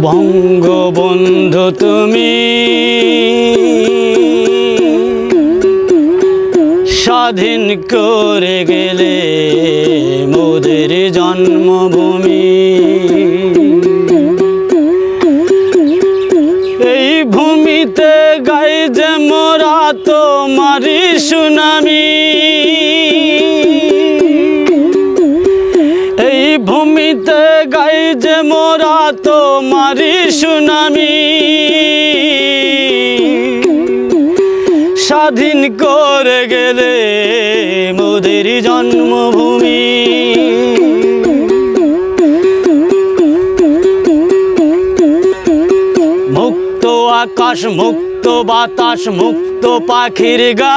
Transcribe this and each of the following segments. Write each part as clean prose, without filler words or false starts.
বঙ্গবন্ধু তুমি স্বাধীন করে গেলে মোদের জন্মভূমি। এই ভূমিতে গাই যে মোরা তোমারি সুনামি, এই ভূমিতে গাই যে মোরা তোমারি সুনামি। স্বাধীন করে গেলে মোদের জন্মভূমি। মুক্ত আকাশ, মুক্ত বাতাস, মুক্ত পাখির গান,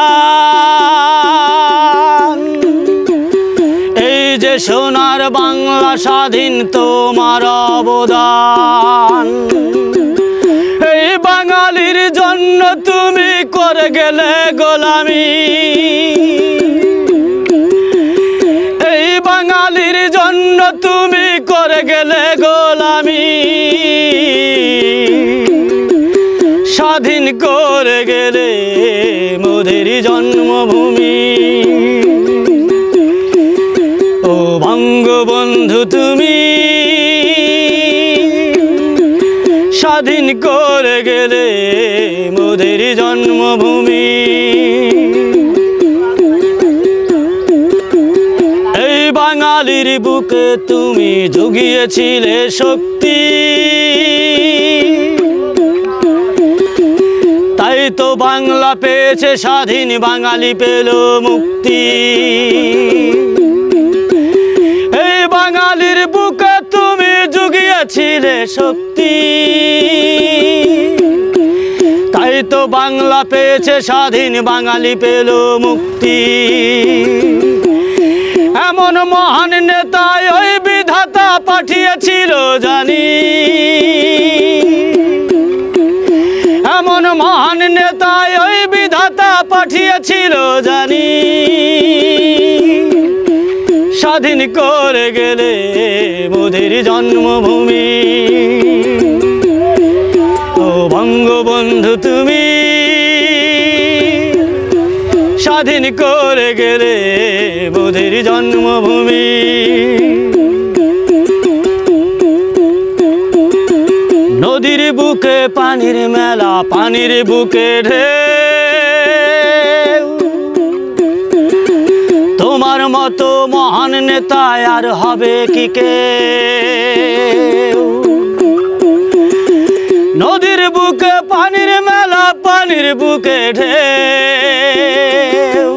এই যে সোনার বাংলা স্বাধীন তোমার অবদান। এই বাঙালির জন্য তুমি করে গেলে গোলামি, এই বাঙালির জন্য তুমি করে গেলে গোলামি। স্বাধীন করে গেলে মোদের জন্মভূমি। ও বঙ্গবন্ধু তুমি স্বাধীন করে গেলে মোদের জন্মভূমি। এই বাঙালির বুকে তুমি জুগিয়েছিলে শক্তি, তাই তো বাংলা পেয়েছে স্বাধীন, বাঙালি পেল মুক্তি। এই বাঙালির বুকে তুমি জুগিয়েছিলে শক্তি, তাই তো বাংলা পেয়েছে স্বাধীন, বাঙালি পেল মুক্তি। এমন মহান নেতা ওই বিধাতা পাঠিয়েছিল জানি, এমন মহান নেতা ওই বিধাতা পাঠিয়েছিল জানি। স্বাধীন করে গেলে মোদের জন্মভূমি। ও বঙ্গবন্ধু তুমি স্বাধীন করে গেলে মোদের জন্মভূমি। নদীর বুকে পানির মেলা, পানির বুকে ঢেউ, তোমার মতো মহান নেতা আর হবে কি কেউ। নদীর বুকে পানির মেলা, পানির বুকে ঢেউ,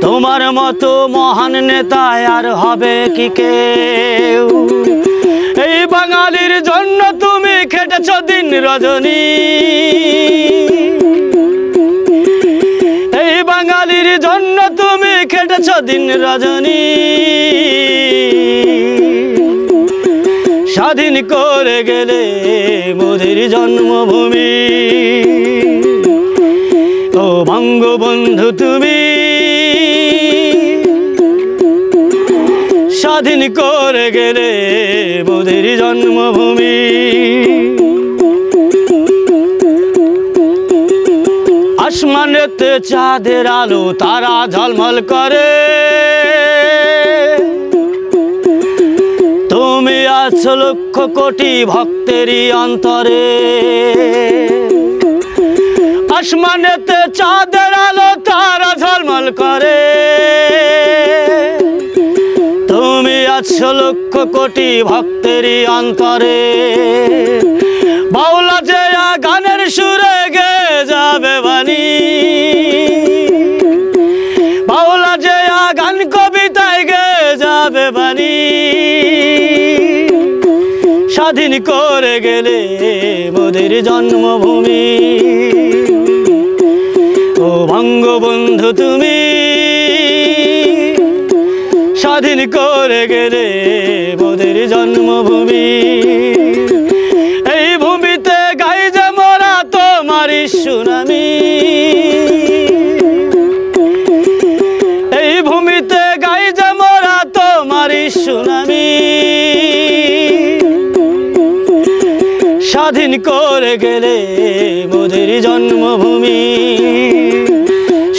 তোমার মতো মহান নেতা আর হবে কি কেউ। এই বাঙালির জন্য তুমি খেটেছ দিন রজনী, এই বাঙালির জন্য তুমি খেটেছ দিন রজনী। স্বাধীন করে গেলে মোদের জন্মভূমি। ও বঙ্গবন্ধু তুমি স্বাধীন করে গেলে মোদের জন্মভূমি। আসমানেতে চাঁদের আলো, তারা ঝলমল করে, তুমি আছো লক্ষ কোটি ভক্তেরই অন্তরে। আসমানেতে চাঁদের আলো, তারা ঝলমল করে, তুমি আছো লক্ষ কোটি ভক্তেরই অন্তরে। বাউলা যে গানের সুরে গে যাবে বাণী, বাউলা যে গান কবিতায় গে যাবে বাণী। স্বাধীন করে গেলে মোদের জন্মভূমি। ও বঙ্গবন্ধু তুমি স্বাধীন করে গেলে মোদের জন্মভূমি। এই ভূমিতে গাই যে মোরা তোমারি সুনামি, এই ভূমিতে গাই যে মোরা তোমারি সুনামি। স্বাধীন করে গেলে মোদের জন্মভূমি,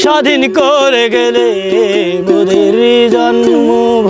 স্বাধীন করে গেলে মোদের জন্মভূমি।